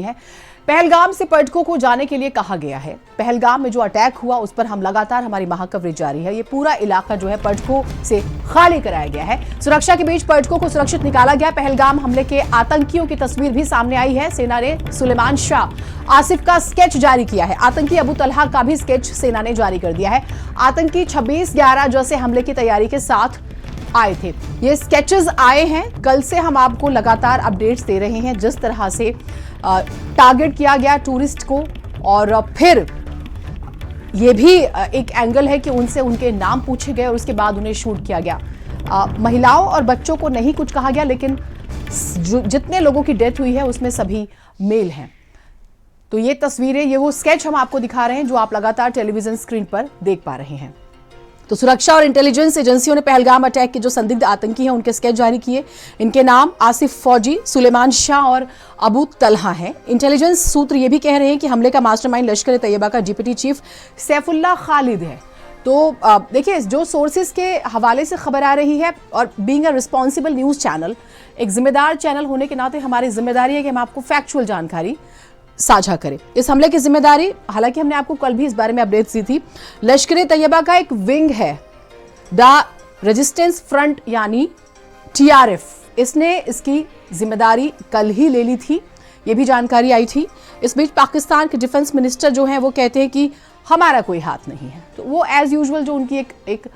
है। पहलगाम से पर्यटकों को जाने के लिए कहा गया है। पहलगाम में जो अटैक हुआ उस पर हम लगातार हमारी महाकवरेज जारी है। ये पूरा इलाका जो है पर्यटकों से खाली कराया गया है। सुरक्षा के बीच पर्यटकों को सुरक्षित निकाला गया। पहलगाम हमले के आतंकियों की तस्वीर भी सामने आई है। सेना ने सुलेमान शाह आसिफ का स्केच जारी किया है। आतंकी अबू तलहा का भी स्केच सेना ने जारी कर दिया है। आतंकी 26/11 जैसे हमले की तैयारी के साथ आए थे। ये स्केचेस आए हैं। कल से हम आपको लगातार अपडेट्स दे रहे हैं जिस तरह से टारगेट किया गया टूरिस्ट को, और फिर ये भी एक एंगल है कि उनसे उनके नाम पूछे गए और उसके बाद उन्हें शूट किया गया। महिलाओं और बच्चों को नहीं कुछ कहा गया, लेकिन जितने लोगों की डेथ हुई है उसमें सभी मेल हैं। तो ये तस्वीरें, ये वो स्केच हम आपको दिखा रहे हैं जो आप लगातार टेलीविजन स्क्रीन पर देख पा रहे हैं। तो सुरक्षा और इंटेलिजेंस एजेंसियों ने पहलगाम अटैक के जो संदिग्ध आतंकी हैं उनके स्केच जारी किए। इनके नाम आसिफ फौजी, सुलेमान शाह और अबू तलहा हैं। इंटेलिजेंस सूत्र ये भी कह रहे हैं कि हमले का मास्टरमाइंड लश्कर ए तैयबा का डिप्टी चीफ सैफुल्लाह खालिद है। तो देखिए, जो सोर्सेज के हवाले से खबर आ रही है, और being a responsible news channel, एक जिम्मेदार चैनल होने के नाते हमारी जिम्मेदारी है कि हम आपको फैक्चुअल जानकारी साझा करें। इस हमले की जिम्मेदारी, हालांकि हमने आपको कल भी इस बारे में अपडेट्स दी थी, लश्कर ए तैयबा का एक विंग है, द रेजिस्टेंस फ्रंट यानी TRF। इसने इसकी जिम्मेदारी कल ही ले ली थी, ये भी जानकारी आई थी। इस बीच पाकिस्तान के डिफेंस मिनिस्टर जो हैं वो कहते हैं कि हमारा कोई हाथ नहीं है। तो वो एज यूजुअल जो उनकी एक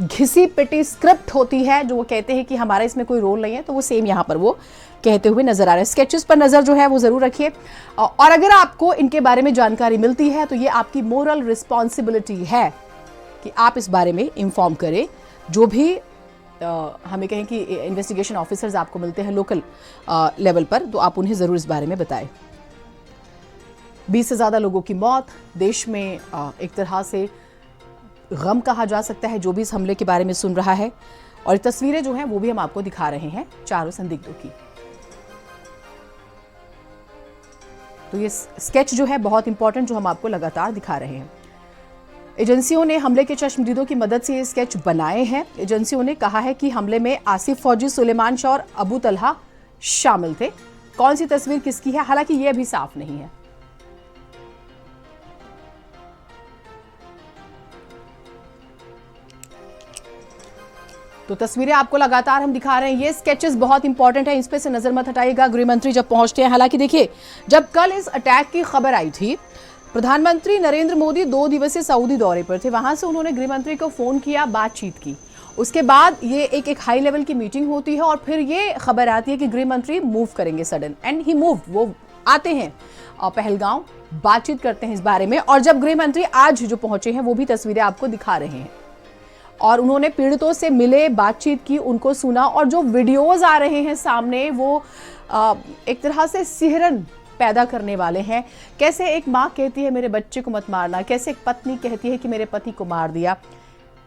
घिसी पिटी स्क्रिप्ट होती है, जो वो कहते हैं कि हमारा इसमें कोई रोल नहीं है, तो वो सेम यहाँ पर वो कहते हुए नजर आ रहे हैं। स्केचेस पर नजर जो है वो जरूर रखिए, और अगर आपको इनके बारे में जानकारी मिलती है तो ये आपकी मोरल रिस्पॉन्सिबिलिटी है कि आप इस बारे में इंफॉर्म करें। जो भी हमें कहें कि इन्वेस्टिगेशन ऑफिसर्स आपको मिलते हैं लोकल लेवल पर, तो आप उन्हें जरूर इस बारे में बताएं। 20 से ज्यादा लोगों की मौत, देश में एक तरह से गम कहा जा सकता है जो भी इस हमले के बारे में सुन रहा है। और तस्वीरें जो हैं वो भी हम आपको दिखा रहे हैं चारों संदिग्धों की। तो ये स्केच जो है बहुत इंपॉर्टेंट, जो हम आपको लगातार दिखा रहे हैं। एजेंसियों ने हमले के चश्मदीदों की मदद से ये स्केच बनाए हैं। एजेंसियों ने कहा है कि हमले में आसिफ फौजी, सुलेमान शाह और अबू तलहा शामिल थे। कौन सी तस्वीर किसकी है, हालांकि ये भी साफ नहीं है। तो तस्वीरें आपको लगातार हम दिखा रहे हैं। ये स्केचेस बहुत इंपॉर्टेंट है, इस पे से नजर मत हटाइएगा। गृह मंत्री जब पहुंचते हैं, हालांकि देखिए, जब कल इस अटैक की खबर आई थी, प्रधानमंत्री नरेंद्र मोदी 2 दिवसीय सऊदी दौरे पर थे। वहां से उन्होंने गृह मंत्री को फोन किया, बातचीत की। उसके बाद ये एक हाई लेवल की मीटिंग होती है, और फिर ये खबर आती है कि गृह मंत्री मूव करेंगे सडन, एंड ही मूव। वो आते हैं पहलगाम, बातचीत करते हैं इस बारे में। और जब गृह मंत्री आज जो पहुंचे हैं वो भी तस्वीरें आपको दिखा रहे हैं, और उन्होंने पीड़ितों से मिले, बातचीत की, उनको सुना। और जो वीडियोस आ रहे हैं सामने वो एक तरह से सिहरन पैदा करने वाले हैं। कैसे एक माँ कहती है मेरे बच्चे को मत मारना, कैसे एक पत्नी कहती है कि मेरे पति को मार दिया।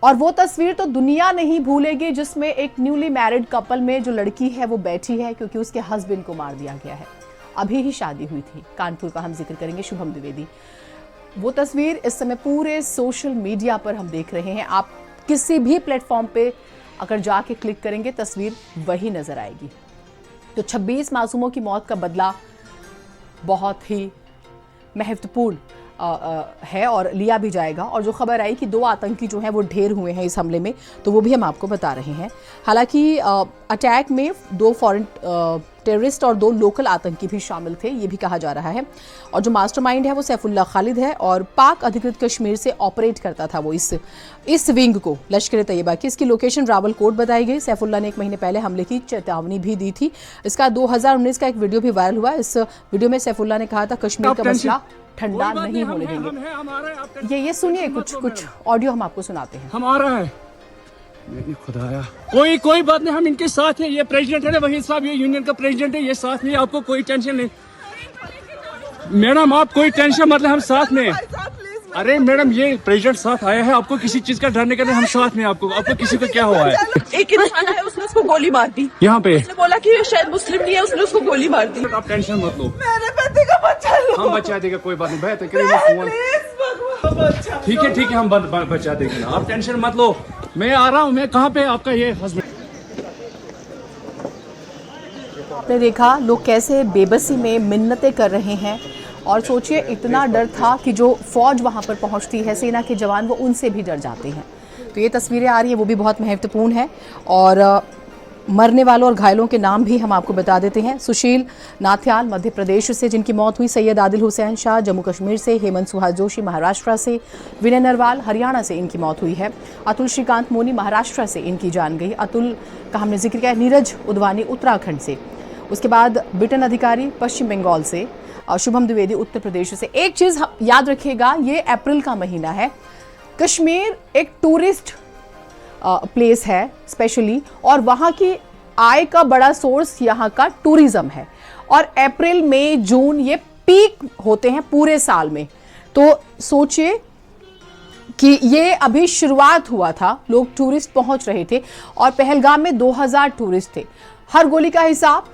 और वो तस्वीर तो दुनिया नहीं भूलेगी जिसमें एक न्यूली मैरिड कपल में जो लड़की है वो बैठी है क्योंकि उसके हस्बैंड को मार दिया गया है। अभी ही शादी हुई थी, कानपुर का हम जिक्र करेंगे, शुभम द्विवेदी। वो तस्वीर इस समय पूरे सोशल मीडिया पर हम देख रहे हैं। आप किसी भी प्लेटफॉर्म पे अगर जाके क्लिक करेंगे तस्वीर वही नजर आएगी। तो 26 मासूमों की मौत का बदला बहुत ही महत्वपूर्ण है और लिया भी जाएगा। और जो खबर आई कि 2 आतंकी जो हैं वो ढेर हुए हैं इस हमले में, तो वो भी हम आपको बता रहे हैं। हालांकि अटैक में 2 फॉरेन टेररिस्ट और 2 लोकल आतंकी भी शामिल थे, ये भी कहा जा रहा है। और जो मास्टरमाइंड है वो सैफुल्लाह खालिद है, और पाक अधिकृत कश्मीर से ऑपरेट करता था वो इस विंग को, लश्कर ए तैयबा की। इसकी लोकेशन रावलकोट बताई गई। सैफुल्लाह ने 1 महीने पहले हमले की चेतावनी भी दी थी। इसका 2019 का एक वीडियो भी वायरल हुआ। इस वीडियो में सैफुल्लाह ने कहा था कोई का मसला ठंडा नहीं होने देंगे। ये सुनिए, कुछ ऑडियो हम आपको सुनाते हैं। हमारा है, खुदाया, कोई बात नहीं, हम इनके साथ हैं। ये प्रेसिडेंट है ना, वही साहब, ये यूनियन का प्रेसिडेंट है, ये साथ में, आपको कोई टेंशन नहीं। मैडम आप कोई टेंशन मतलब, हम साथ में। अरे मैडम, ये प्रेसिडेंट साथ आया है, आपको किसी चीज का डरने का नहीं, हम साथ में। आपको किसी को क्या हुआ है? एक इंसान है, उसने उसको गोली मार दी यहाँ पे। उसने बोला कि शायद मुस्लिम नहीं है, उसने उसको गोली मार दी। आप टेंशन मत लो, मेरे पति का बच्चा लो, हम बचा देगा, कोई बात नहीं। बेहतर ठीक है, हम बचा देंगे, आप टेंशन मत लो। मैं आ रहा हूँ। मैं कहाँ पे आपका ये हस्बैंड? आपने देखा लोग कैसे बेबसी में मिन्नतें कर रहे हैं। और सोचिए, इतना डर था कि जो फौज वहां पर पहुंचती है, सेना के जवान, वो उनसे भी डर जाते हैं। तो ये तस्वीरें आ रही हैं, वो भी बहुत महत्वपूर्ण है। और मरने वालों और घायलों के नाम भी हम आपको बता देते हैं। सुशील नाथियाल मध्य प्रदेश से जिनकी मौत हुई, सैयद आदिल हुसैन शाह जम्मू कश्मीर से, हेमंत सुहास जोशी महाराष्ट्र से, विनय नरवाल हरियाणा से इनकी मौत हुई है। अतुल श्रीकांत मोनी महाराष्ट्र से इनकी जान गई। अतुल का हमने जिक्र किया। नीरज उदवानी उत्तराखंड से, उसके बाद बिटन अधिकारी पश्चिम बंगाल से, और शुभम द्विवेदी उत्तर प्रदेश से। एक चीज याद रखिएगा, ये अप्रैल का महीना है। कश्मीर एक टूरिस्ट प्लेस है स्पेशली, और वहां की आय का बड़ा सोर्स यहां का टूरिज्म है। और अप्रैल मई जून ये पीक होते हैं पूरे साल में। तो सोचिए कि ये अभी शुरुआत हुआ था, लोग टूरिस्ट पहुंच रहे थे, और पहलगाम में 2000 टूरिस्ट थे। हर गोली का हिसाब,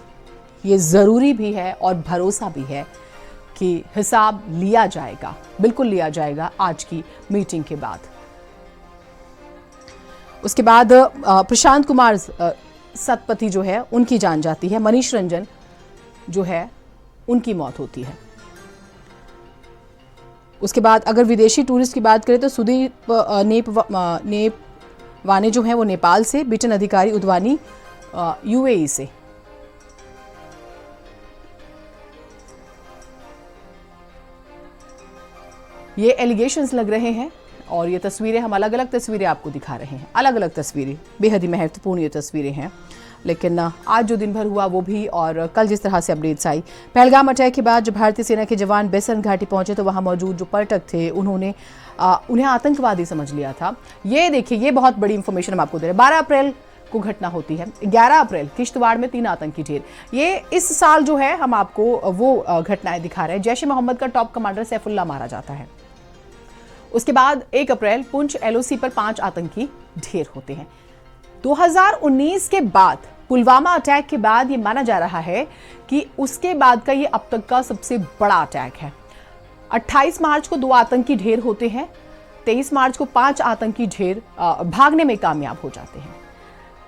ये जरूरी भी है और भरोसा भी है कि हिसाब लिया जाएगा, बिल्कुल लिया जाएगा आज की मीटिंग के बाद। उसके बाद प्रशांत कुमार सतपथी जो है उनकी जान जाती है। मनीष रंजन जो है उनकी मौत होती है। उसके बाद अगर विदेशी टूरिस्ट की बात करें तो सुदीप नेपवाने जो है वो नेपाल से, बिटन अधिकारी उदवानी यूएई से। ये एलिगेशंस लग रहे हैं और ये तस्वीरें, हम अलग अलग तस्वीरें आपको दिखा रहे हैं, अलग अलग तस्वीरें, बेहद ही महत्वपूर्ण ये तस्वीरें हैं। लेकिन आज जो दिन भर हुआ वो भी, और कल जिस तरह से अपडेट्स आई, पहलगाम अटैक के बाद जब भारतीय सेना के जवान बेसन घाटी पहुंचे तो वहां मौजूद जो पर्यटक थे उन्हें आतंकवादी समझ लिया था। ये देखिए, ये बहुत बड़ी इंफॉर्मेशन हम आपको दे रहे हैं। 12 अप्रैल को घटना होती है। 11 अप्रैल किश्तवाड़ में 3 आतंकी ढेर। ये इस साल जो है हम आपको वो घटनाएं दिखा रहे हैं। जैश ए मोहम्मद का टॉप कमांडर सैफुल्लाह मारा जाता है। उसके बाद 1 अप्रैल पुंछ एलओसी पर 5 आतंकी ढेर होते हैं। 2019 के बाद, पुलवामा अटैक के बाद, ये माना जा रहा है कि उसके बाद का ये अब तक का सबसे बड़ा अटैक है। 28 मार्च को 2 आतंकी ढेर होते हैं। 23 मार्च को 5 आतंकी ढेर भागने में कामयाब हो जाते हैं।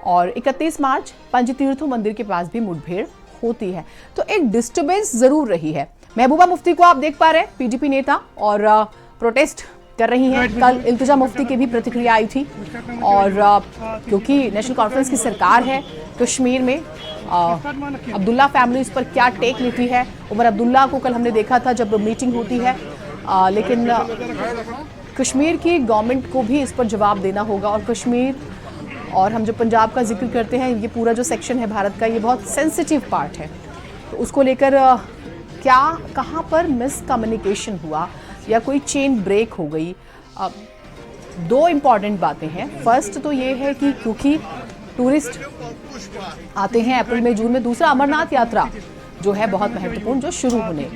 और 31 मार्च पंचतीर्थों मंदिर के पास भी मुठभेड़ होती है। तो एक डिस्टर्बेंस जरूर रही है। महबूबा मुफ्ती को आप देख पा रहे हैं, पीडीपी नेता, और प्रोटेस्ट कर रही हैं। कल इल्तिजा मुफ्ती की भी प्रतिक्रिया आई थी। और क्योंकि नेशनल कॉन्फ्रेंस की सरकार है कश्मीर में, अब्दुल्ला फैमिली इस पर क्या टेक लेती है। उमर अब्दुल्ला को कल हमने देखा था जब मीटिंग होती है, लेकिन कश्मीर की गवर्नमेंट को भी इस पर जवाब देना होगा। और कश्मीर, और हम जब पंजाब का जिक्र करते हैं, ये पूरा जो सेक्शन है भारत का, ये बहुत सेंसिटिव पार्ट है। तो उसको लेकर क्या, कहाँ पर मिसकम्युनिकेशन हुआ या कोई चेन ब्रेक हो गई। 2 इंपॉर्टेंट बातें हैं। फर्स्ट तो ये है कि क्योंकि टूरिस्ट आते हैं अप्रैल में जून में। दूसरा, अमरनाथ यात्रा जो है बहुत महत्वपूर्ण, जो शुरू होने,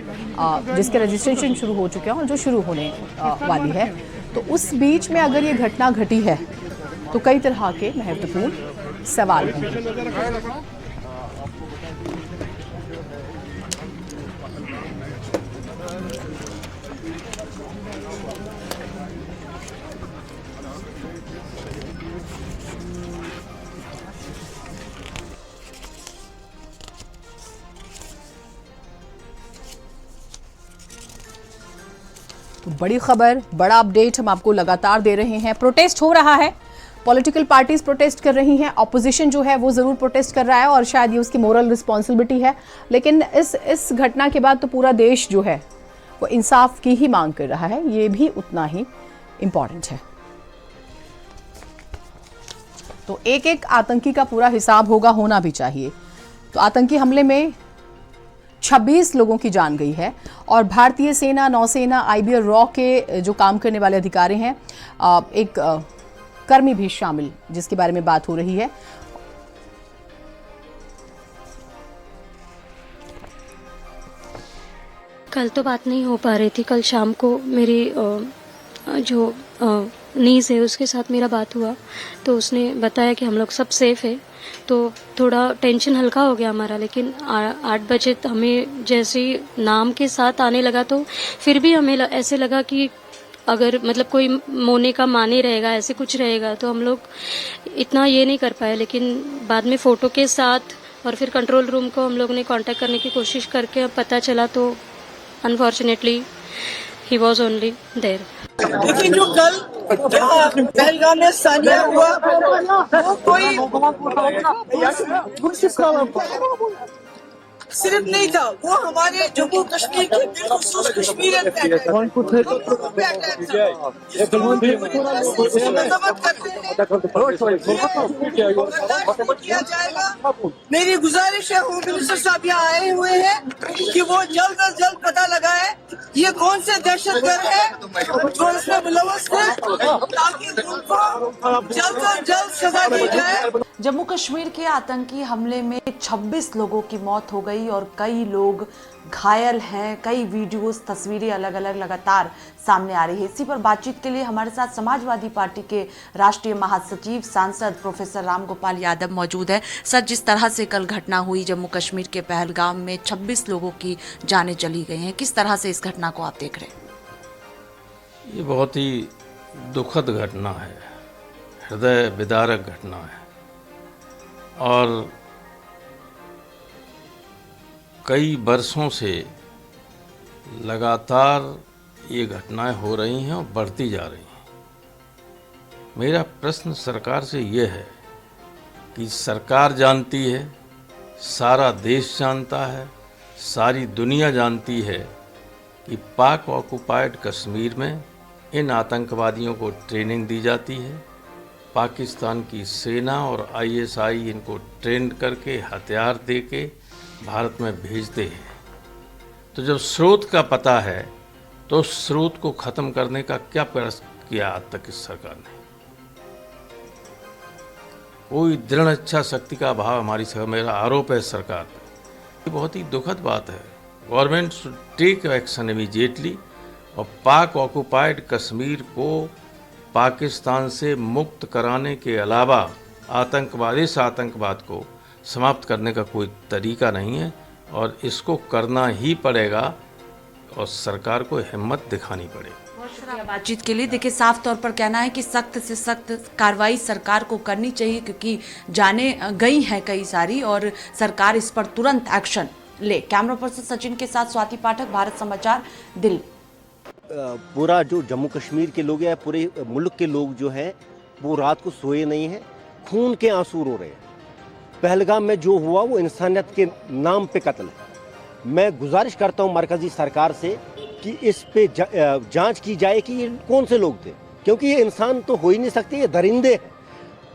जिसके रजिस्ट्रेशन शुरू हो चुके हैं और जो शुरू होने वाली है। तो उस बीच में अगर ये घटना घटी है तो कई तरह के महत्वपूर्ण सवाल होंगे। तो बड़ी खबर, बड़ा अपडेट हम आपको लगातार दे रहे हैं। प्रोटेस्ट हो रहा है, पॉलिटिकल पार्टीज प्रोटेस्ट कर रही हैं, ऑपोजिशन जो है वो जरूर प्रोटेस्ट कर रहा है, और शायद ये उसकी मोरल रिस्पॉन्सिबिलिटी है। लेकिन इस घटना के बाद तो पूरा देश जो है वो इंसाफ की ही मांग कर रहा है। ये भी उतना ही इंपॉर्टेंट है। तो एक एक आतंकी का पूरा हिसाब होना भी चाहिए। तो आतंकी हमले में 26 लोगों की जान गई है, और भारतीय सेना, नौसेना, आईबी और रॉ के जो काम करने वाले अधिकारी हैं, एक कर्मी भी शामिल, जिसके बारे में बात हो रही है। कल तो बात नहीं हो पा रही थी। कल शाम को मेरी जो नीस है उसके साथ मेरा बात हुआ, तो उसने बताया कि हम लोग सब सेफ है। तो थोड़ा टेंशन हल्का हो गया हमारा। लेकिन 8 बजे हमें जैसे नाम के साथ आने लगा तो फिर भी हमें ऐसे लगा कि अगर मतलब कोई मोने का माने रहेगा, ऐसे कुछ रहेगा, तो हम लोग इतना ये नहीं कर पाए। लेकिन बाद में फ़ोटो के साथ और फिर कंट्रोल रूम को हम लोग ने कांटेक्ट करने की कोशिश करके अब पता चला तो unfortunately he was only there. लेकिन जो कल पहलगाम में सानिया हुआ वो कोई सिर्फ नहीं था, वो हमारे जम्मू कश्मीर के बिलखुसूस कश्मीरियत पे अटैक था। मजम्मत करते हैं, किया जाएगा। मेरी गुजारिश है होम मिनिस्टर साहब यहाँ आए हुए हैं कि वो जल्द अज जल्द पता लगाए ये कौन से दहशतगर्द है जो इसमें मुलव्वस है, ताकि उनको जल्द से जल्द सजा दी जाए। जम्मू कश्मीर के आतंकी हमले में 26 लोगों की मौत हो गई और कई लोग घायल हैं। कई वीडियोस, तस्वीरें अलग अलग लगातार सामने आ रही है। इसी पर बातचीत के लिए हमारे साथ समाजवादी पार्टी के राष्ट्रीय महासचिव सांसद प्रोफेसर रामगोपाल यादव मौजूद है। सर, जिस तरह से कल घटना हुई जम्मू कश्मीर के पहलगाम में 26 लोगों की जानें चली गई हैं, किस तरह से इस घटना को आप देख रहे हैं? ये बहुत ही दुखद घटना है, हृदय विदारक घटना है और कई वर्षों से लगातार ये घटनाएं हो रही हैं और बढ़ती जा रही हैं। मेरा प्रश्न सरकार से ये है कि सरकार जानती है, सारा देश जानता है, सारी दुनिया जानती है कि पाक ऑक्युपाइड कश्मीर में इन आतंकवादियों को ट्रेनिंग दी जाती है। पाकिस्तान की सेना और आईएसआई इनको ट्रेन करके हथियार दे के भारत में भेजते हैं। तो जब स्रोत का पता है तो स्रोत को ख़त्म करने का क्या प्रयास किया आज तक इस सरकार ने? कोई दृढ़ इच्छा शक्ति का अभाव हमारी सरकार, मेरा आरोप है सरकार पर। ये बहुत ही दुखद बात है। Government should take action immediately और पाक ऑक्युपाइड कश्मीर को पाकिस्तान से मुक्त कराने के अलावा इस आतंकवाद को समाप्त करने का कोई तरीका नहीं है और इसको करना ही पड़ेगा और सरकार को हिम्मत दिखानी पड़ेगी। बातचीत के लिए देखिए, साफ तौर पर कहना है कि सख्त से सख्त कार्रवाई सरकार को करनी चाहिए क्योंकि जाने गई हैं कई सारी और सरकार इस पर तुरंत एक्शन ले। कैमरा पर्सन सचिन के साथ स्वाति पाठक, भारत समाचार, दिल्ली। पूरा जो जम्मू कश्मीर के लोग हैं, पूरे मुल्क के लोग जो हैं वो रात को सोए नहीं हैं, खून के आंसू रो रहे हैं। पहलगाम में जो हुआ वो इंसानियत के नाम पे कत्ल है। मैं गुजारिश करता हूँ मरकजी सरकार से कि इस पे जांच की जाए कि ये कौन से लोग थे, क्योंकि ये इंसान तो हो ही नहीं सकते, ये दरिंदे हैं।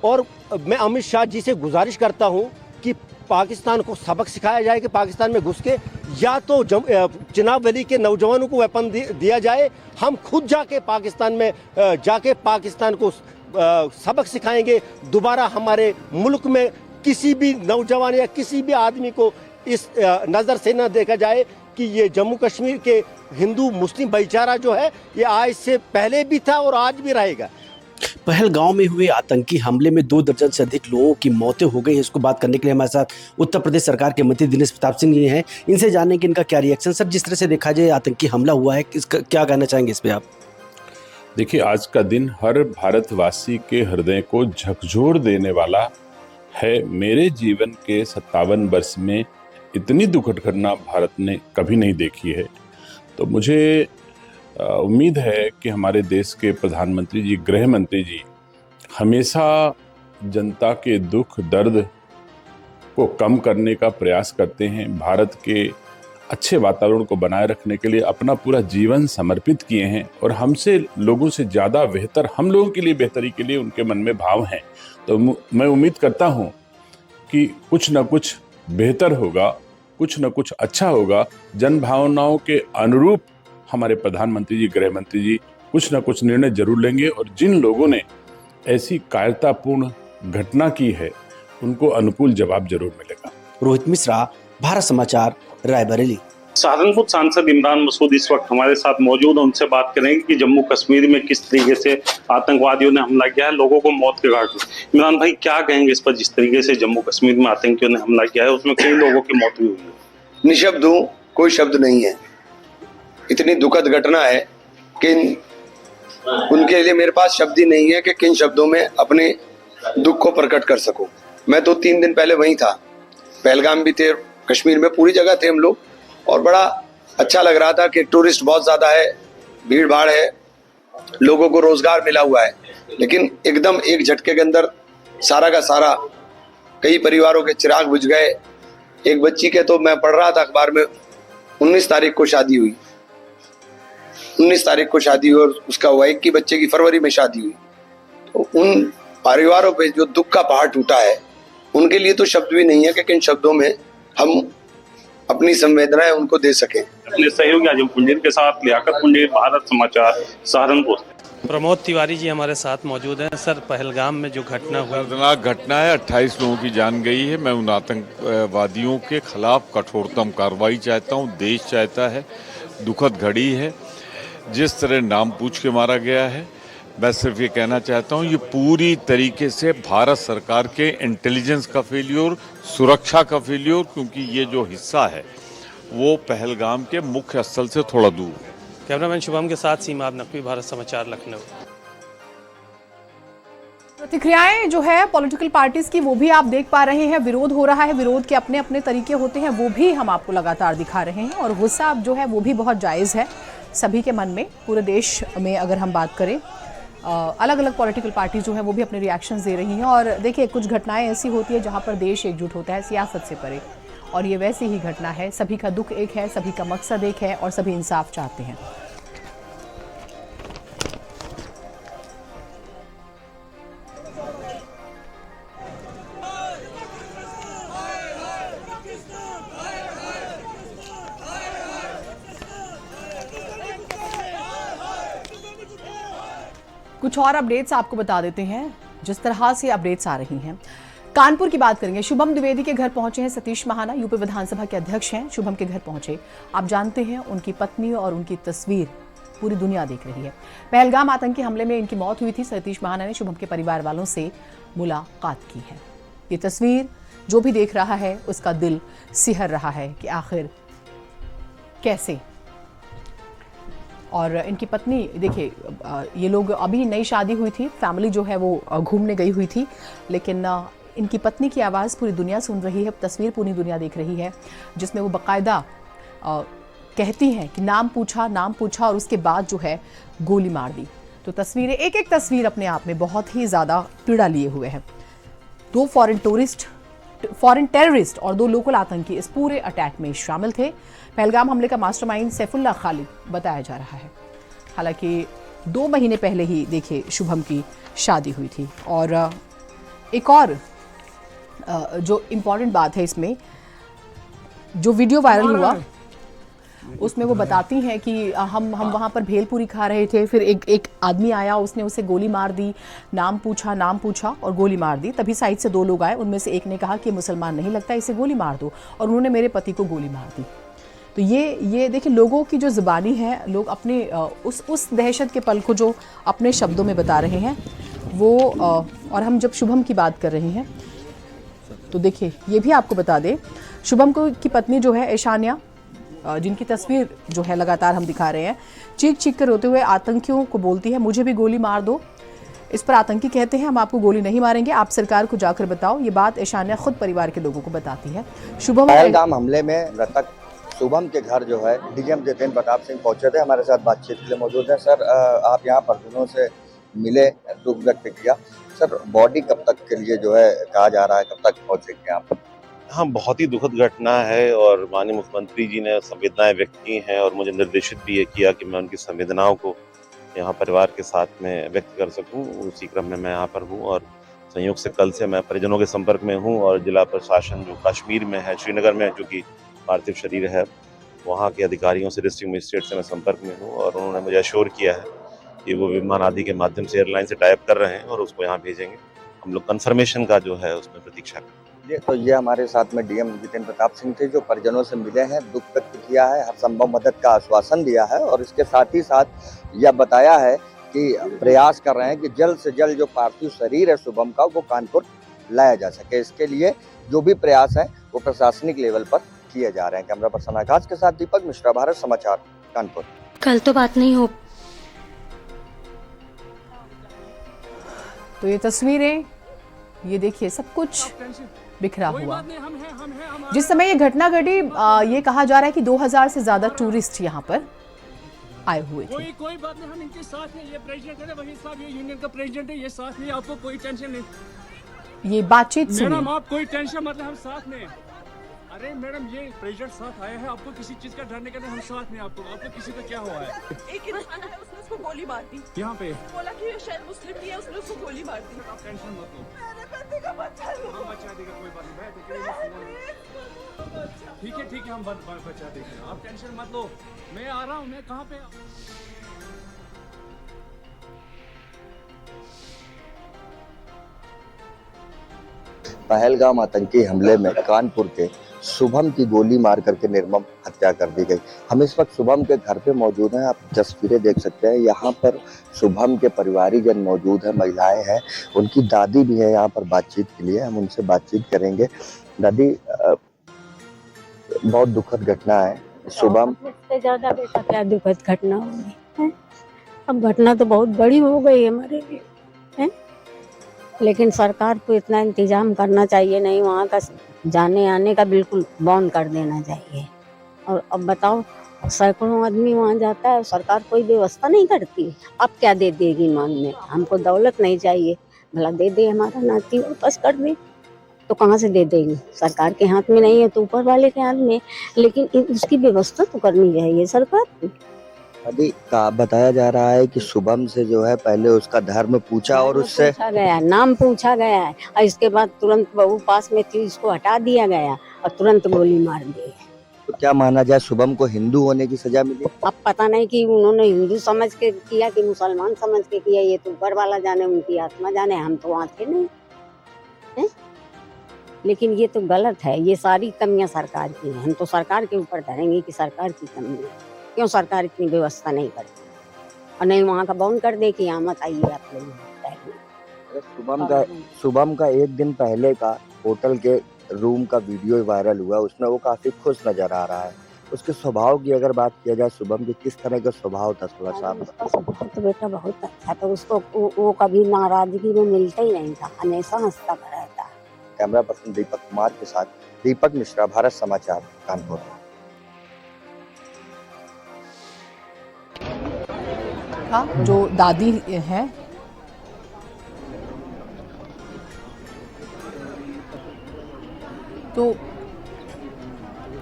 और मैं अमित शाह जी से गुजारिश करता हूँ कि पाकिस्तान को सबक सिखाया जाए कि पाकिस्तान में घुस के या तो चिनाब वैली के नौजवानों को वेपन दिया जाए, हम खुद जाके पाकिस्तान में जाके पाकिस्तान को सबक सिखाएंगे। दोबारा हमारे मुल्क में किसी भी नौजवान या किसी भी आदमी को इस नज़र से न देखा जाए कि ये जम्मू कश्मीर के हिंदू मुस्लिम भाईचारा जो है ये आज से पहले भी था और आज भी रहेगा। पहलगांव में हुए आतंकी हमले में 2 दर्जन से अधिक लोगों की मौतें हो गई। इसको बात करने के लिए हमारे साथ उत्तर प्रदेश सरकार के मंत्री दिनेश प्रताप सिंह जी हैं। इनसे जानने कि इनका क्या रिएक्शन। सर, जिस तरह से देखा जाए आतंकी हमला हुआ है, इसका क्या कहना चाहेंगे इस पे आप? देखिए, आज का दिन हर भारतवासी के हृदय को झकझोर देने वाला है। मेरे जीवन के 57 वर्ष में इतनी दुखद घटना भारत ने कभी नहीं देखी है। तो मुझे उम्मीद है कि हमारे देश के प्रधानमंत्री जी, गृह मंत्री जी हमेशा जनता के दुख दर्द को कम करने का प्रयास करते हैं। भारत के अच्छे वातावरण को बनाए रखने के लिए अपना पूरा जीवन समर्पित किए हैं और हमसे लोगों से ज़्यादा बेहतर, हम लोगों के लिए बेहतरी के लिए उनके मन में भाव हैं। तो मैं उम्मीद करता हूं कि कुछ न कुछ बेहतर होगा, कुछ न कुछ अच्छा होगा। जन भावनाओं के अनुरूप हमारे प्रधानमंत्री जी, गृह मंत्री जी कुछ न कुछ निर्णय जरूर लेंगे और जिन लोगों ने ऐसी कायरतापूर्ण घटना की है उनको अनुकूल जवाब जरूर मिलेगा। रोहित मिश्रा, भारत समाचार, रायबरेली। सहारनपुर सांसद इमरान मसूद इस वक्त हमारे साथ मौजूद हैं। उनसे बात करेंगे कि जम्मू कश्मीर में किस तरीके से आतंकवादियों ने हमला किया है, लोगों को मौत के घाट में। इमरान भाई, क्या कहेंगे इस पर? जिस तरीके से जम्मू कश्मीर में आतंकियों ने हमला किया है उसमें कई लोगों की मौत भी हुई है। निशब्द हूं, कोई शब्द नहीं है। इतनी दुखद घटना है कि उनके लिए मेरे पास शब्द ही नहीं है कि किन शब्दों में अपने दुख को प्रकट कर सकूं। मैं तो 3 दिन पहले वहीं था। पहलगाम भी थे, कश्मीर में पूरी जगह थे हम लोग, और बड़ा अच्छा लग रहा था कि टूरिस्ट बहुत ज़्यादा है, भीड़ भाड़ है, लोगों को रोजगार मिला हुआ है। लेकिन एकदम एक झटके के अंदर सारा का सारा कई परिवारों के चिराग बुझ गए। एक बच्ची के, तो मैं पढ़ रहा था अखबार में, 19 तारीख को शादी हुई, 19 तारीख को शादी हुई, और उसका हुआ 1 की बच्चे की फरवरी में शादी हुई। तो उन परिवारों पे जो दुख का पहाड़ टूटा है, उनके लिए तो शब्द भी नहीं है कि किन शब्दों में हम अपनी संवेदनाएं उनको दे सकें। अपने सहयोगी आजम पुंजीर के साथ लियाकत पुंजीर, भारत समाचार, सहारनपुर। प्रमोद तिवारी जी हमारे साथ मौजूद हैं। सर, पहलगाम में जो घटना हुई, दर्दनाक घटना है, 28 लोगों की जान गई है। मैं उन आतंकवादियों के खिलाफ कठोरतम कार्रवाई चाहता हूं, देश चाहता है। दुखद घड़ी है, जिस तरह नाम पूछ के मारा गया है। मैं सिर्फ ये कहना चाहता हूं, ये पूरी तरीके से भारत सरकार के इंटेलिजेंस का फेल्योर, सुरक्षा का फेल्योर, क्योंकि ये जो हिस्सा है वो पहलगाम के मुख्य स्थल से थोड़ा दूर। कैमरामैन शुभम के साथ सीमा नकवी, भारत समाचार, लखनऊ। प्रतिक्रियाएं जो है पॉलिटिकल पार्टीज की, वो भी आप देख पा रहे हैं। विरोध हो रहा है, विरोध के अपने अपने तरीके होते हैं, वो भी हम आपको लगातार दिखा रहे हैं। और गुस्सा जो है वो भी बहुत जायज़ है सभी के मन में। पूरे देश में अगर हम बात करें, अलग अलग पॉलिटिकल पार्टी जो है वो भी अपने रिएक्शंस दे रही हैं। और देखिए, कुछ घटनाएं ऐसी होती है जहां पर देश एकजुट होता है सियासत से परे, और ये वैसी ही घटना है। सभी का दुख एक है, सभी का मकसद एक है, और सभी इंसाफ चाहते हैं। कुछ और अपडेट्स आपको बता देते हैं जिस तरह से अपडेट्स आ रही हैं। कानपुर की बात करेंगे। शुभम द्विवेदी के घर पहुंचे हैं सतीश महाना, यूपी विधानसभा के अध्यक्ष हैं। शुभम के घर पहुंचे, आप जानते हैं, उनकी पत्नी और उनकी तस्वीर पूरी दुनिया देख रही है। पहलगाम आतंकी हमले में इनकी मौत हुई थी। सतीश महाना ने शुभम के परिवार वालों से मुलाकात की है। ये तस्वीर जो भी देख रहा है उसका दिल सिहर रहा है कि आखिर कैसे। और इनकी पत्नी, देखिए, ये लोग अभी नई शादी हुई थी, फैमिली जो है वो घूमने गई हुई थी, लेकिन इनकी पत्नी की आवाज़ पूरी दुनिया सुन रही है, तस्वीर पूरी दुनिया देख रही है, जिसमें वो बाकायदा कहती हैं कि नाम पूछा और उसके बाद जो है गोली मार दी। तो तस्वीरें, एक एक तस्वीर अपने आप में बहुत ही ज़्यादा पीड़ा लिए हुए है। 2 फॉरेन टेररिस्ट और 2 लोकल आतंकी इस पूरे अटैक में शामिल थे। पहलगाम हमले का मास्टरमाइंड सैफुल्लाह खालिद बताया जा रहा है। हालांकि 2 महीने पहले ही देखिए शुभम की शादी हुई थी। और एक और जो इम्पॉर्टेंट बात है इसमें, जो वीडियो वायरल हुआ उसमें वो बताती हैं कि हम वहाँ पर भेलपूरी खा रहे थे, फिर एक आदमी आया, उसने उसे गोली मार दी, नाम पूछा और गोली मार दी। तभी साइड से 2 लोग आए, उनमें से एक ने कहा कि मुसलमान नहीं लगता, इसे गोली मार दो, और उन्होंने मेरे पति को गोली मार दी। तो ये देखिए, लोगों की जो ज़ुबानी है, लोग अपने उस दहशत के पल को जो अपने शब्दों में बता रहे हैं वो। और हम जब शुभम की बात कर रहे हैं तो देखिए, ये भी आपको बता दें, शुभम की पत्नी जो है ऐशानिया, जिनकी तस्वीर जो है लगातार हम दिखा रहे हैं, चीख कर रोते हुए आतंकियों को बोलती है, मुझे भी गोली मार दो। इस पर आतंकी कहते हैं, हम आपको गोली नहीं मारेंगे, आप सरकार को जाकर बताओ। ये बात ऐशानिया खुद परिवार के लोगों को बताती है। शुभम पहलगाम हमले में मृतक शुभम के घर जो है डीजीएम जितेंद्र प्रताप सिंह पहुंचे थे, हमारे साथ बातचीत के लिए मौजूद है। सर, आप यहाँ परिजनों से मिले, दुख व्यक्त किया। सर, बॉडी कब तक के लिए जो है कहा जा रहा है, कब तक पहुंचेगी आप? हाँ, बहुत ही दुखद घटना है और माननीय मुख्यमंत्री जी ने संवेदनाएं व्यक्त की हैं और मुझे निर्देशित भी ये किया कि मैं उनकी संवेदनाओं को यहाँ परिवार के साथ में व्यक्त कर सकूं। उसी क्रम में मैं यहाँ पर हूँ और संयोग से कल से मैं परिजनों के संपर्क में हूँ और जिला प्रशासन जो कश्मीर में है, श्रीनगर में जो कि पार्थिव शरीर है, वहाँ के अधिकारियों से, डिस्ट्रिक्ट मजिस्ट्रेट से मैं संपर्क में हूँ और उन्होंने मुझे अश्योर किया है कि वो विमान आदि के माध्यम से एयरलाइन से टाइप कर रहे हैं और उसको यहाँ भेजेंगे। हम लोग कंफर्मेशन का जो है उसमें प्रतीक्षा करें। तो ये हमारे साथ में डीएम जितेंद्र प्रताप सिंह थे, जो परिजनों से मिले हैं, दुख व्यक्त किया है, हर संभव मदद का आश्वासन दिया है और इसके साथ ही साथ यह बताया है कि प्रयास कर रहे हैं कि जल्द से जल्द जो पार्थिव शरीर है शुभम का, वो कानपुर लाया जा सके। इसके लिए जो भी प्रयास है वो प्रशासनिक लेवल पर किए जा रहे हैं। कैमरा पर्सन आकाश के साथ दीपक मिश्रा, भारत समाचार, कानपुर। कल तो बात नहीं हो। तो ये तस्वीरें, ये देखिए, सब कुछ बिखरा हुआ। जिस समय ये घटना घटी, ये कहा जा रहा है कि 2000 से ज्यादा टूरिस्ट यहाँ पर आए हुए थे। कोई बात नहीं, हम इनके साथ हैं। ये प्रेसिडेंट है ना वही साहब, ये यूनियन का प्रेसिडेंट है, ये साथ में, आपको कोई टेंशन नहीं। ये बातचीत सुनिए। मैडम आप कोई टेंशन मतलब हम साथ में हैं। अरे मैडम ये प्रेसिडेंट साथ आया है, आपको किसी चीज का डरने का नहीं, हम साथ में। आपको किसी का क्या हुआ है? एक इंसान है, उसने उसको गोली मार दी। यहाँ पे बोला कि ये शायद मुस्लिम नहीं है, उसने उसको गोली मार दी। आप टेंशन मत लो, मेरे बेटे का बच्चा लो। हम बचा देगा, कोई बात नहीं। ठीक है हम बचा देंगे, आप टेंशन मत लो। मैं आ रहा हूँ, मैं कहाँ पे? पहलगाम आतंकी हमले में कानपुर के शुभम की गोली मार करके निर्मम हत्या कर दी गई। हम इस वक्त शुभम के घर पे मौजूद हैं। आप तस्वीरें देख सकते हैं। यहाँ पर शुभम के परिवारीजन मौजूद हैं, महिलाएं हैं, उनकी दादी भी है यहाँ पर बातचीत के लिए। हम उनसे बातचीत करेंगे। दादी, बहुत दुखद घटना है। शुभम इससे ज्यादा बेटा क्या दुखद घटना होगी है? अब घटना तो बहुत बड़ी हो गई हमारे लिए है, लेकिन सरकार को इतना इंतजाम करना चाहिए नहीं, वहाँ का जाने आने का बिल्कुल बंद कर देना चाहिए। और अब बताओ, सैकड़ों आदमी वहाँ जाता है, सरकार कोई व्यवस्था नहीं करती। अब क्या दे देगी मान में? हमको दौलत नहीं चाहिए, भला दे दे, हमारा नाती वापस कर दे। तो कहाँ से दे देंगे? सरकार के हाथ में नहीं है तो ऊपर वाले के हाथ में, लेकिन उसकी व्यवस्था तो करनी चाहिए सरकार को। अभी का बताया जा रहा है कि शुभम से जो है पहले उसका धर्म पूछा और उससे पूछा गया, नाम पूछा गया है, और इसके बाद तुरंत बहू पास में थी, इसको हटा दिया गया और तुरंत गोली मार दी। तो क्या माना जाए, शुभम को हिंदू होने की सजा मिली? अब पता नहीं कि उन्होंने हिंदू समझ के किया कि मुसलमान समझ के किया, ये तो ऊपर वाला जाने, उनकी आत्मा जाने, हम तो वहाँ थे नहीं है? लेकिन ये तो गलत है। ये सारी कमियां सरकार की हैं। हम तो सरकार के ऊपर धरेंगे कि सरकार की कमी है। क्यों सरकार इतनी व्यवस्था नहीं करती और नहीं वहाँ का बंद कर दे कि यहाँ मत आइए आप लोग। शुभम का एक दिन पहले का होटल के रूम का वीडियो वायरल हुआ, उसमें वो काफी खुश नजर आ रहा है। उसके स्वभाव की अगर बात किया जाए, शुभम के किस तरह का स्वभाव था? थोड़ा सा उसका स्वभाव तो बेटा बहुत अच्छा था। उसको वो कभी नाराजगी में मिलता ही नहीं था, हमेशा हंसता रहता। कैमरा पर्सन दीपक कुमार के साथ दीपक मिश्रा, भारत समाचार, कानपुर। जो दादी है, तो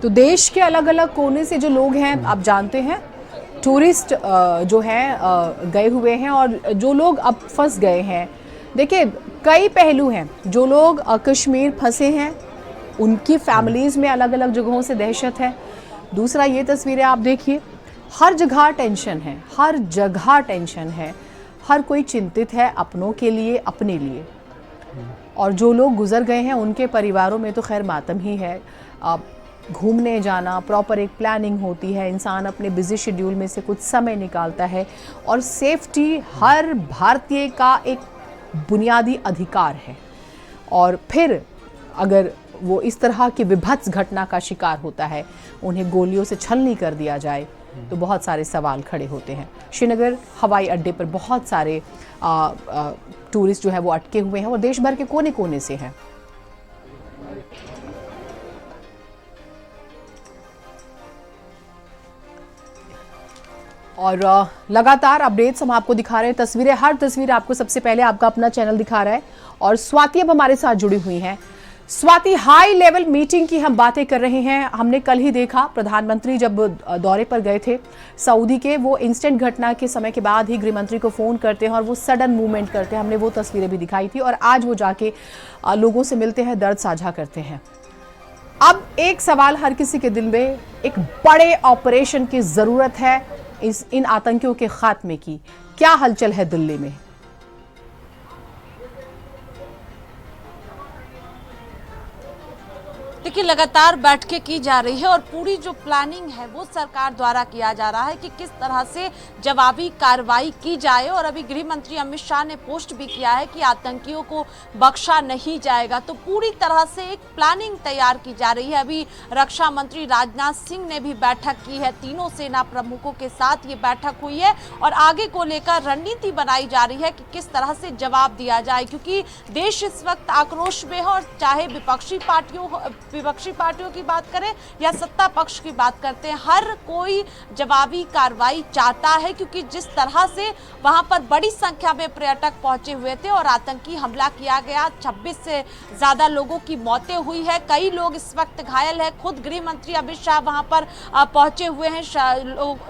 देश के अलग अलग कोने से जो लोग हैं, आप जानते हैं, टूरिस्ट जो हैं गए हुए हैं, और जो लोग अब फंस गए हैं, देखिए कई पहलू हैं। जो लोग कश्मीर फंसे हैं, उनकी फैमिलीज़ में अलग अलग जगहों से दहशत है। दूसरा, ये तस्वीरें आप देखिए, हर जगह टेंशन है, हर जगह टेंशन है, हर कोई चिंतित है अपनों के लिए, अपने लिए। और जो लोग गुजर गए हैं उनके परिवारों में तो खैर मातम ही है। अब घूमने जाना, प्रॉपर एक प्लानिंग होती है, इंसान अपने बिजी शेड्यूल में से कुछ समय निकालता है, और सेफ्टी हर भारतीय का एक बुनियादी अधिकार है। और फिर अगर वो इस तरह की विभत्स घटना का शिकार होता है, उन्हें गोलियों से छलनी कर दिया जाए, तो बहुत सारे सवाल खड़े होते हैं। श्रीनगर हवाई अड्डे पर बहुत सारे टूरिस्ट जो है वो अटके हुए हैं, और देश भर के कोने कोने से हैं। और लगातार अपडेट्स हम आपको दिखा रहे हैं, तस्वीरें, हर तस्वीर आपको सबसे पहले आपका अपना चैनल दिखा रहा है। और स्वाति अब हमारे साथ जुड़ी हुई हैं। स्वाति, हाई लेवल मीटिंग की हम बातें कर रहे हैं। हमने कल ही देखा प्रधानमंत्री जब दौरे पर गए थे सऊदी के, वो इंस्टेंट घटना के समय के बाद ही गृह मंत्री को फ़ोन करते हैं और वो सडन मूवमेंट करते हैं। हमने वो तस्वीरें भी दिखाई थी, और आज वो जाके लोगों से मिलते हैं, दर्द साझा करते हैं। अब एक सवाल हर किसी के दिल में, एक बड़े ऑपरेशन की ज़रूरत है इन आतंकियों के खात्मे की। क्या हलचल है दिल्ली में? देखिए लगातार बैठकें की जा रही है और पूरी जो प्लानिंग है वो सरकार द्वारा किया जा रहा है कि किस तरह से जवाबी कार्रवाई की जाए। और अभी गृह मंत्री अमित शाह ने पोस्ट भी किया है कि आतंकियों को बख्शा नहीं जाएगा। तो पूरी तरह से एक प्लानिंग तैयार की जा रही है। अभी रक्षा मंत्री राजनाथ सिंह ने भी बैठक की है, तीनों सेना प्रमुखों के साथ ये बैठक हुई है और आगे को लेकर रणनीति बनाई जा रही है कि किस तरह से जवाब दिया जाए, क्योंकि देश इस वक्त आक्रोश में है। और चाहे विपक्षी पार्टियों की बात करें या सत्ता पक्ष की बात करते हैं, हर कोई जवाबी कार्रवाई चाहता है, क्योंकि जिस तरह से वहां पर बड़ी संख्या में पर्यटक पहुंचे हुए थे और आतंकी हमला किया गया, 26 से ज्यादा लोगों की मौतें हुई है, कई लोग इस वक्त घायल है। खुद गृह मंत्री अमित शाह वहां पर पहुंचे हुए हैं,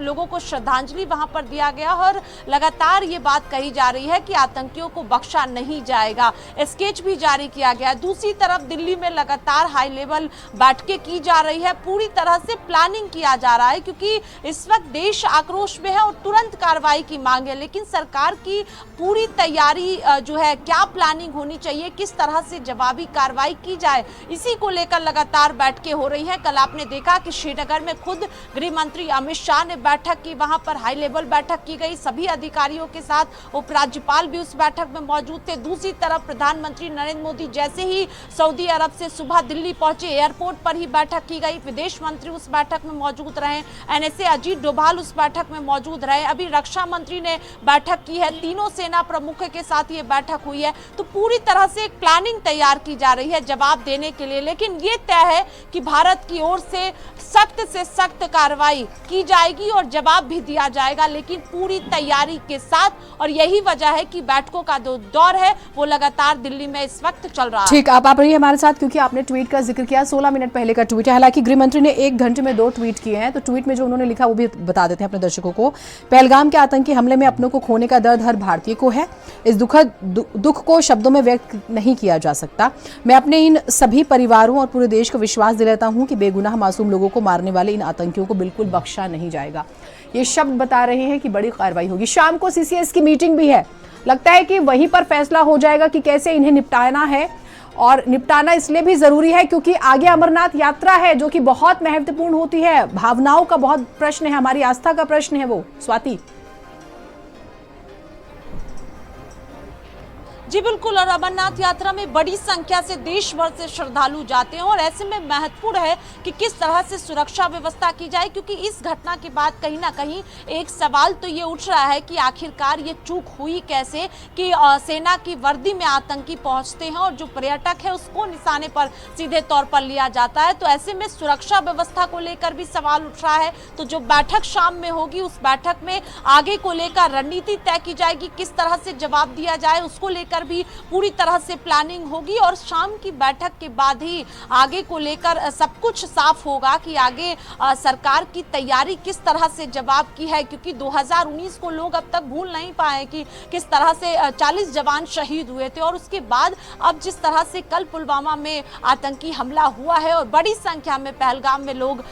लोगों को श्रद्धांजलि वहां पर दिया गया और लगातार ये बात कही जा रही है कि आतंकियों को बख्शा नहीं जाएगा। स्केच भी जारी किया गया। दूसरी तरफ दिल्ली में लगातार हाई लेवल बैठकें की जा रही है, पूरी तरह से प्लानिंग किया जा रहा है, क्योंकि इस वक्त देश आक्रोश में है और तुरंत कार्रवाई की मांग है। लेकिन सरकार की पूरी तैयारी जो है, क्या प्लानिंग होनी चाहिए, किस तरह से जवाबी कार्रवाई की जाए, इसी को लेकर लगातार बैठकें हो रही हैं। कल आपने देखा कि श्रीनगर में खुद गृह मंत्री अमित शाह ने बैठक की, वहां पर हाई लेवल बैठक की गई सभी अधिकारियों के साथ। उपराज्यपाल भी उस बैठक में मौजूद थे। दूसरी तरफ प्रधानमंत्री नरेंद्र मोदी जैसे ही सऊदी अरब से सुबह दिल्ली पहुंचे, एयरपोर्ट पर ही बैठक की गई। विदेश मंत्री उस बैठक में मौजूद रहे, एनएसए अजीत डोभाल उस बैठक में मौजूद रहे। अभी रक्षा मंत्री ने बैठक की है, तीनों सेना प्रमुखों के साथ ये बैठक हुई है। तो पूरी तरह से एक प्लानिंग तैयार की जा रही है जवाब देने के लिए। लेकिन ये तय है कि भारत की ओर से सख्त कार्रवाई की जाएगी और जवाब भी दिया जाएगा, लेकिन पूरी तैयारी के साथ। और यही वजह है कि बैठकों का जो दौर है वो लगातार दिल्ली में इस वक्त चल रहा है। ठीक, आप रहिए हमारे साथ, क्योंकि आपने ट्वीट का जिक्र किया, 16 मिनट पहले का ट्वीट है। हालांकि गृह मंत्री ने 1 घंटे में 2 ट्वीट किए हैं, तो ट्वीट में जो उन्होंने लिखा वो भी बता देते हैं अपने दर्शकों को। पहलगाम के आतंकी हमले में अपनों को खोने का दर्द हर भारतीय को है। इस दुख को शब्दों में व्यक्त नहीं किया जा सकता। मैं अपने इन सभी परिवारों और पूरे देश को विश्वास दिलाता हूं कि बेगुनाह मासूम लोगों को मारने वाले इन आतंकियों को बिल्कुल बख्शा नहीं जाएगा। ये शब्द बता रहे हैं कि बड़ी कार्रवाई होगी। शाम को सीसीएस की मीटिंग भी है, लगता है कि वहीं पर फैसला हो जाएगा कि कैसे इन्हें निपटाना है। और निपटाना इसलिए भी जरूरी है क्योंकि आगे अमरनाथ यात्रा है, जो कि बहुत महत्वपूर्ण होती है। भावनाओं का बहुत प्रश्न है, हमारी आस्था का प्रश्न है वो। स्वाति जी बिल्कुल, और अमरनाथ यात्रा में बड़ी संख्या से देश भर से श्रद्धालु जाते हैं और ऐसे में महत्वपूर्ण है कि किस तरह से सुरक्षा व्यवस्था की जाए, क्योंकि इस घटना के बाद कहीं ना कहीं एक सवाल तो ये उठ रहा है कि आखिरकार ये चूक हुई कैसे कि सेना की वर्दी में आतंकी पहुंचते हैं और जो पर्यटक है उसको निशाने पर सीधे तौर पर लिया जाता है। तो ऐसे में सुरक्षा व्यवस्था को लेकर भी सवाल उठ रहा है। तो जो बैठक शाम में होगी, उस बैठक में आगे को लेकर रणनीति तय की जाएगी, किस तरह से जवाब दिया जाए उसको लेकर भी पूरी तरह से प्लानिंग होगी। और शाम की बैठक के बाद ही आगे को लेकर सब कुछ साफ होगा कि आगे सरकार की तैयारी किस तरह से जवाब की है, क्योंकि 2019 को लोग अब तक भूल नहीं पाए कि किस तरह से 40 जवान शहीद हुए थे। और उसके बाद अब जिस तरह से कल पुलवामा में आतंकी हमला हुआ है और बड़ी संख्या में पहलगाम में लोग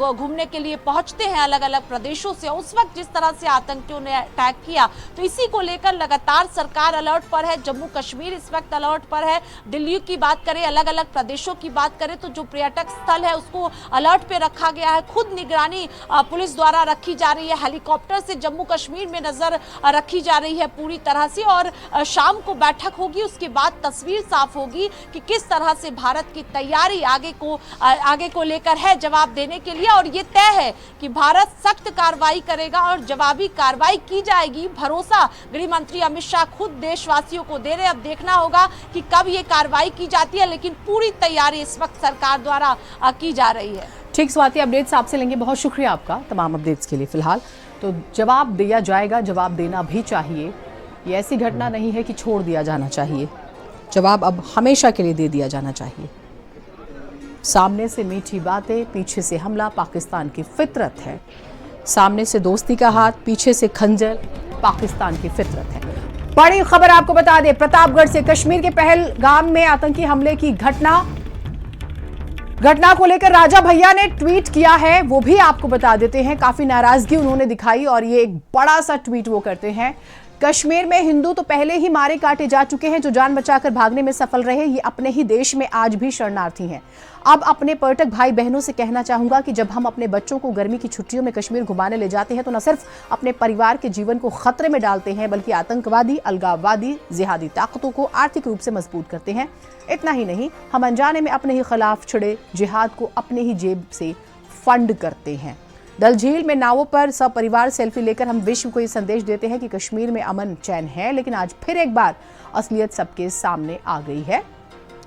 घूमने के लिए पहुंचते हैं अलग अलग प्रदेशों से, उस वक्त जिस तरह से आतंकियों ने अटैक किया, तो इसी को लेकर लगातार सरकार अलर्ट पर है। जम्मू कश्मीर इस वक्त अलर्ट पर है। दिल्ली की बात करें, अलग अलग प्रदेशों की बात करें तो जो पर्यटक स्थल है उसको अलर्ट पे रखा गया है। खुद निगरानी पुलिस द्वारा रखी जा रही है, हेलीकॉप्टर से जम्मू कश्मीर में नजर रखी जा रही है पूरी तरह से। और शाम को बैठक होगी, उसके बाद तस्वीर साफ होगी कि किस तरह से भारत की तैयारी आगे को लेकर है जवाब देने के लिए। और ये तय है कि भारत सख्त कार्रवाई करेगा और जवाबी कार्रवाई की जाएगी। भरोसा गृह मंत्री अमित शाह खुद देशवासियों को दे रहे। अब देखना होगा कि कब ये कार्रवाई की जाती है, लेकिन पूरी तैयारी इस वक्त सरकार द्वारा की जा रही है। ठीक स्वाति, अपडेट्स आपसे लेंगे। बहुत शुक्रिया आपका तमाम अपडेट्स के लिए। फिलहाल तो जवाब दिया जाएगा, जवाब देना भी चाहिए। ये ऐसी घटना नहीं है कि छोड़ दिया जाना चाहिए, जवाब अब हमेशा के लिए दे दिया जाना चाहिए। सामने से मीठी बातें, पीछे से हमला पाकिस्तान की फितरत है। सामने से दोस्ती का हाथ, पीछे से खंजर पाकिस्तान की फितरत है। बड़ी खबर आपको बता दें, प्रतापगढ़ से कश्मीर के पहलगाम में आतंकी हमले की घटना को लेकर राजा भैया ने ट्वीट किया है, वो भी आपको बता देते हैं। काफी नाराजगी उन्होंने दिखाई और ये एक बड़ा सा ट्वीट वो करते हैं। कश्मीर में हिंदू तो पहले ही मारे काटे जा चुके हैं, जो जान बचाकर भागने में सफल रहे ये अपने ही देश में आज भी शरणार्थी हैं। अब अपने पर्यटक भाई बहनों से कहना चाहूंगा कि जब हम अपने बच्चों को गर्मी की छुट्टियों में कश्मीर घुमाने ले जाते हैं तो न सिर्फ अपने परिवार के जीवन को खतरे में डालते हैं, बल्कि आतंकवादी, अलगाववादी, जिहादी ताकतों को आर्थिक रूप से मजबूत करते हैं। इतना ही नहीं, हम अनजाने में अपने ही खिलाफ छिड़े जिहाद को अपने ही जेब से फंड करते हैं। डल झील में नावों पर सपरिवार सेल्फी लेकर हम विश्व को ये संदेश देते हैं कि कश्मीर में अमन चैन है, लेकिन आज फिर एक बार असलियत सबके सामने आ गई है।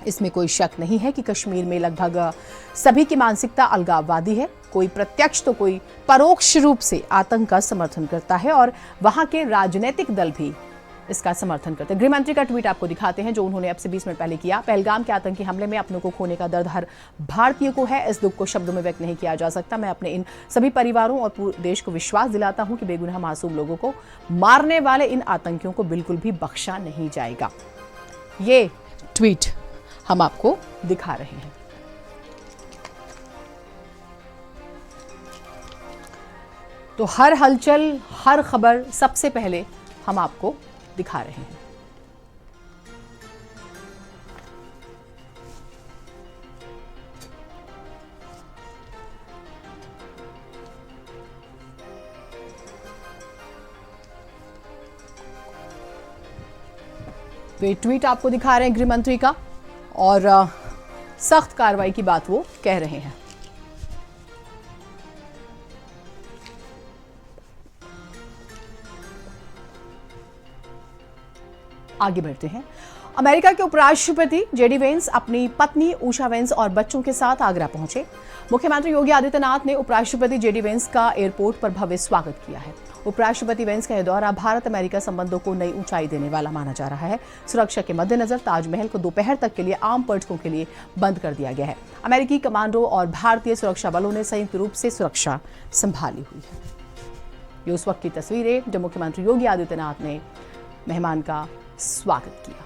इसमें कोई शक नहीं है कि कश्मीर में लगभग सभी की मानसिकता अलगाववादी है। कोई प्रत्यक्ष तो कोई परोक्ष रूप से आतंक का समर्थन करता है और वहां के राजनीतिक दल भी इसका समर्थन करते हैं। गृह मंत्री का ट्वीट आपको दिखाते हैं जो उन्होंने अब से 20 मिनट पहले किया। पहलगाम के आतंकी हमले में अपनों को खोने का दर्द हर भारतीय को है। इस दुख को शब्दों में व्यक्त नहीं किया जा सकता। मैं अपने इन सभी परिवारों और पूरे देश को विश्वास दिलाता हूं कि बेगुनाह मासूम लोगों को मारने वाले इन आतंकियों को बिल्कुल भी बख्शा नहीं जाएगा। ये ट्वीट हम आपको दिखा रहे हैं। तो हर हलचल, हर खबर सबसे पहले हम आपको दिखा रहे हैं। तो ये ट्वीट आपको दिखा रहे हैं गृह मंत्री का और सख्त कार्रवाई की बात वो कह रहे हैं। आगे बढ़ते हैं। अमेरिका के उपराष्ट्रपति जेडी वेंस अपनी पत्नी उषा वेंस और बच्चों के साथ आगरा पहुंचे। मुख्यमंत्री योगी आदित्यनाथ ने उपराष्ट्रपति जेडी वेंस का एयरपोर्ट पर भव्य स्वागत किया है। उपराष्ट्रपति वेंस का यह दौरा भारत अमेरिका संबंधों को नई ऊंचाई देने वाला माना जा रहा है। सुरक्षा के मद्देनजर ताजमहल को दोपहर तक के लिए आम पर्यटकों के लिए बंद कर दिया गया है। अमेरिकी कमांडो और भारतीय सुरक्षा बलों ने संयुक्त रूप से सुरक्षा संभाली हुई है। ये उस वक्त की तस्वीरें जब मुख्यमंत्री योगी आदित्यनाथ ने मेहमान का स्वागत किया।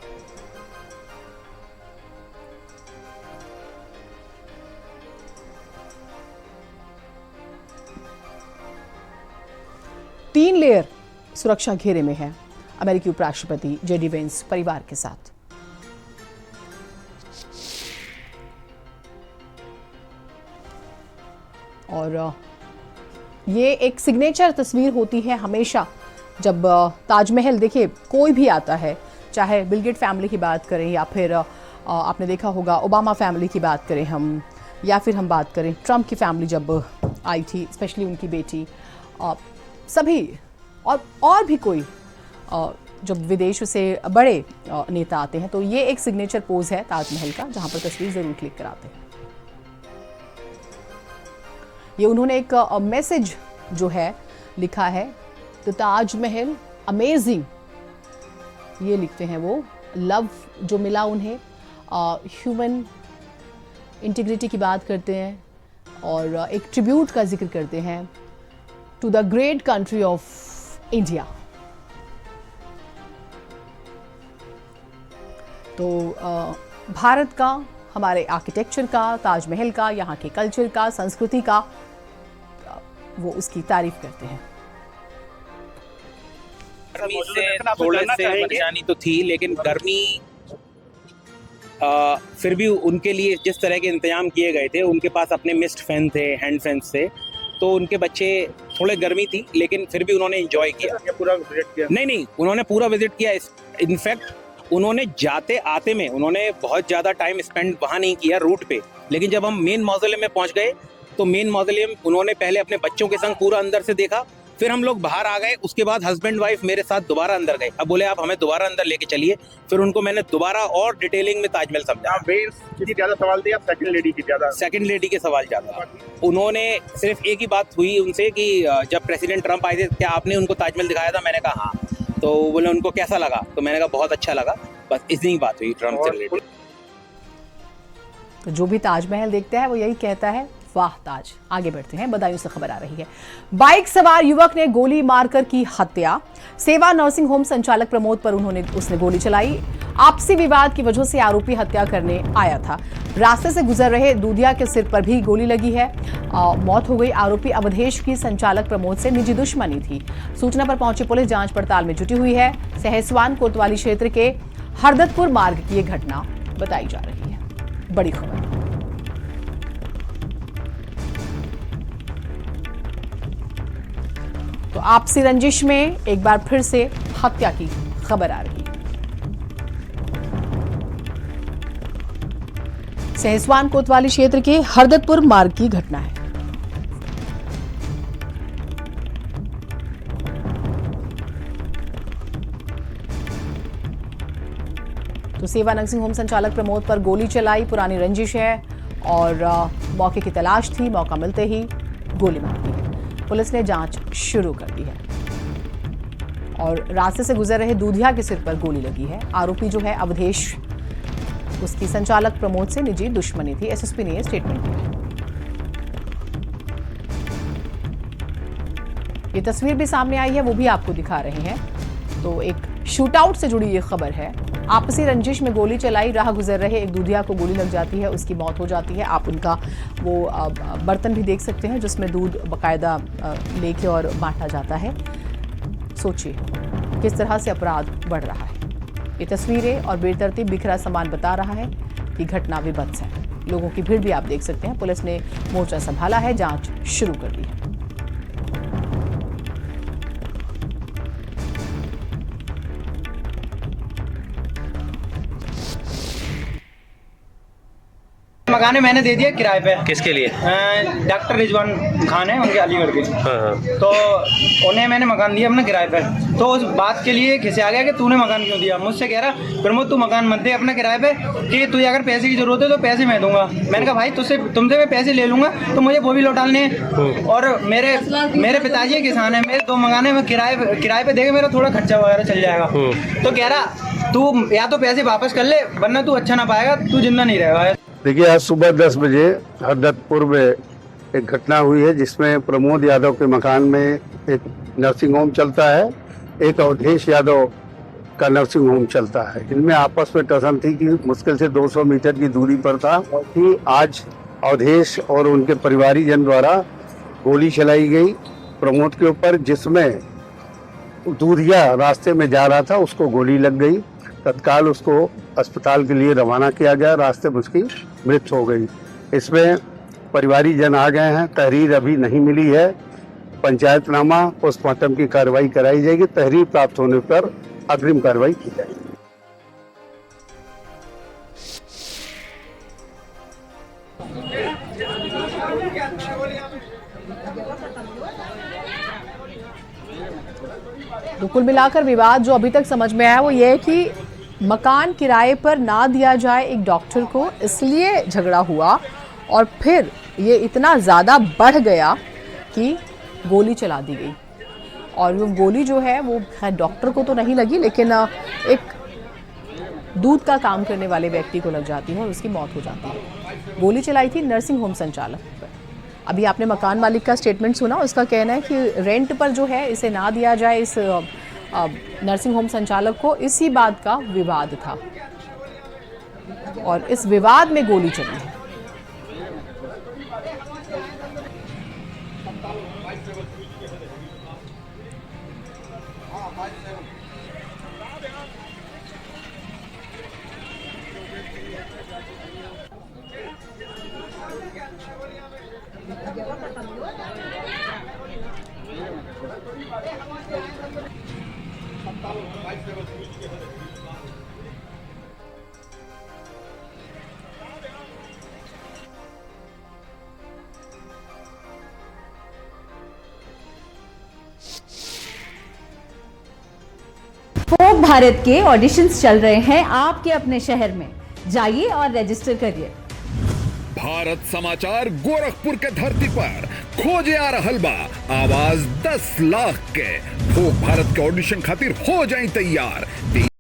तीन लेयर सुरक्षा घेरे में है अमेरिकी उपराष्ट्रपति जेडी वेंस परिवार के साथ। और ये एक सिग्नेचर तस्वीर होती है हमेशा जब ताजमहल, देखिए कोई भी आता है, चाहे बिल गेट फैमिली की बात करें या फिर आपने देखा होगा ओबामा फैमिली की बात करें हम, या फिर हम बात करें ट्रंप की फैमिली जब आई थी, स्पेशली उनकी बेटी, सभी और भी कोई जब विदेश से बड़े नेता आते हैं तो ये एक सिग्नेचर पोज है ताजमहल का, जहां पर तस्वीर जरूर क्लिक कराते हैं। ये उन्होंने एक मैसेज जो है लिखा है, द ताजमहल अमेजिंग, ये लिखते हैं वो, लव जो मिला उन्हें, ह्यूमन इंटीग्रिटी की बात करते हैं और एक ट्रिब्यूट का जिक्र करते हैं to the great country of India. तो भारत का, हमारे आर्किटेक्चर का, ताजमहल का, यहाँ के कल्चर का, संस्कृति का, वो उसकी तारीफ करते हैं। गर्मी से थोड़े से परेशानी तो थी, लेकिन गर्मी फिर भी उनके लिए जिस तरह के इंतजाम किए गए थे, उनके पास अपने मिस्ट फैन थे, हैंड फैंस थे, तो उनके बच्चे, थोड़े गर्मी थी लेकिन फिर भी उन्होंने एंजॉय किया। पूरा विजिट किया? नहीं, उन्होंने पूरा विजिट किया। इनफैक्ट उन्होंने जाते आते में उन्होंने बहुत ज़्यादा टाइम स्पेंड वहाँ नहीं किया रूट पे, लेकिन जब हम मेन मौज़ोलियम में पहुँच गए तो मेन मौज़ोलियम उन्होंने पहले अपने बच्चों के संग पूरा अंदर से देखा, फिर हम लोग बाहर आ गए, उसके बाद हस्बैंड वाइफ मेरे साथ दोबारा अंदर गए। अब बोले आप हमें दोबारा अंदर लेके चलिए, फिर उनको मैंने दोबारा और डिटेलिंग में ताजमहल समझा। ज्यादा सवाल दिया, सेकंड लेडी के सवाल ज्यादा। उन्होंने सिर्फ एक ही बात हुई उनसे कि जब प्रेसिडेंट ट्रंप आए थे, क्या आपने उनको ताजमहल दिखाया था? मैंने कहा हाँ। तो बोले उनको कैसा लगा? तो मैंने कहा बहुत अच्छा लगा। बस इतनी ही बात हुई ट्रंप से रिलेटेड। तो जो भी ताजमहल देखता है वो यही कहता है, वाह ताज। आगे बढ़ते हैं, बदायूं से खबर आ रही है। बाइक सवार युवक ने गोली मारकर की हत्या। सेवा नर्सिंग होम संचालक प्रमोद पर उसने गोली चलाई। आपसी विवाद की वजह से आरोपी हत्या करने आया था। रास्ते से गुजर रहे दूधिया के सिर पर भी गोली लगी है। मौत हो गई। आरोपी अवधेश की संचालक प्रमोद से निजी दुश्मनी थी। सूचना पर पहुंची पुलिस जांच पड़ताल में जुटी हुई है। सहसवान कोतवाली क्षेत्र के हरदतपुर मार्ग की ये घटना बताई जा रही है। बड़ी खबर। तो आपसी रंजिश में एक बार फिर से हत्या की खबर आ रही है। सहसवान कोतवाली क्षेत्र के हरदतपुर मार्ग की घटना है। तो सेवा नरसिंह होम संचालक प्रमोद पर गोली चलाई। पुरानी रंजिश है और मौके की तलाश थी। मौका मिलते ही गोली मार दी है। पुलिस ने जांच शुरू कर दी है और रास्ते से गुजर रहे दूधिया के सिर पर गोली लगी है। आरोपी जो है अवधेश, उसकी संचालक प्रमोद से निजी दुश्मनी थी। एसएसपी ने यह स्टेटमेंट दिया। ये तस्वीर भी सामने आई है, वो भी आपको दिखा रहे हैं। तो एक शूटआउट से जुड़ी ये खबर है। आपसी रंजिश में गोली चलाई। राह गुजर रहे एक दूधिया को गोली लग जाती है, उसकी मौत हो जाती है। आप उनका वो बर्तन भी देख सकते हैं जिसमें दूध बाकायदा लेके और बांटा जाता है। सोचिए किस तरह से अपराध बढ़ रहा है। ये तस्वीरें और बेतरतीब बिखरा सामान बता रहा है कि घटना विभत्स है। लोगों की भीड़ भी आप देख सकते हैं। पुलिस ने मोर्चा संभाला है, जांच शुरू कर दी है। मकाने मैंने दे दिया किराए पे। किसके लिए? डॉक्टर रिजवान खान है उनके अलीगढ़ के। तो उन्हें मैंने मकान दिया अपना किराए पे। तो उस बात के लिए खिसे आ गया कि तूने मकान क्यों दिया। मुझसे कह रहा प्रमोद तू मकान मत दे अपना किराए पे, कि तुझे अगर पैसे की जरूरत है तो पैसे मैं दूंगा। मैंने कहा भाई तुमसे मैं पैसे ले लूंगा तो मुझे वो भी लौटाने। और मेरे पिताजी किसान है, मेरे 2 मकाने में किराए पे देके मेरा थोड़ा खर्चा वगैरह चल जाएगा। तो कह रहा तू या तो पैसे वापस कर ले वरना तू अच्छा ना पाएगा, तू जिंदा नहीं रहेगा। देखिए, आज सुबह 10 बजे हरदतपुर में एक घटना हुई है जिसमें प्रमोद यादव के मकान में एक नर्सिंग होम चलता है, एक अवधेश यादव का नर्सिंग होम चलता है। इनमें आपस में टसन थी कि मुश्किल से 200 मीटर की दूरी पर था कि आज अवधेश और उनके परिवारीजन द्वारा गोली चलाई गई प्रमोद के ऊपर, जिसमें दूधिया रास्ते में जा रहा था, उसको गोली लग गई। तत्काल उसको अस्पताल के लिए रवाना किया गया। रास्ते में उसकी मृत्यु हो गई। इसमें परिवारीजन आ गए हैं। तहरीर अभी नहीं मिली है। पंचायतनामा पोस्टमार्टम की कार्रवाई कराई जाएगी। तहरीर प्राप्त होने पर अग्रिम कार्रवाई की जाएगी। तो कुल मिलाकर विवाद जो अभी तक समझ में आया वो ये है कि मकान किराए पर ना दिया जाए एक डॉक्टर को, इसलिए झगड़ा हुआ और फिर ये इतना ज़्यादा बढ़ गया कि गोली चला दी गई। और वो गोली जो है वो डॉक्टर को तो नहीं लगी, लेकिन एक दूध का काम करने वाले व्यक्ति को लग जाती है और उसकी मौत हो जाती है। गोली चलाई थी नर्सिंग होम संचालक पर। अभी आपने मकान मालिक का स्टेटमेंट सुना। उसका कहना है कि रेंट पर जो है इसे ना दिया जाए इस नर्सिंग होम संचालक को, इसी बात का विवाद था और इस विवाद में गोली चली है। फोक भारत के ऑडिशंस चल रहे हैं आपके अपने शहर में। जाइए और रजिस्टर करिए। भारत समाचार गोरखपुर के धरती पर खोजे आ रहल बा आवाज 10 लाख के। फोक भारत के ऑडिशन खातिर हो जाए तैयार।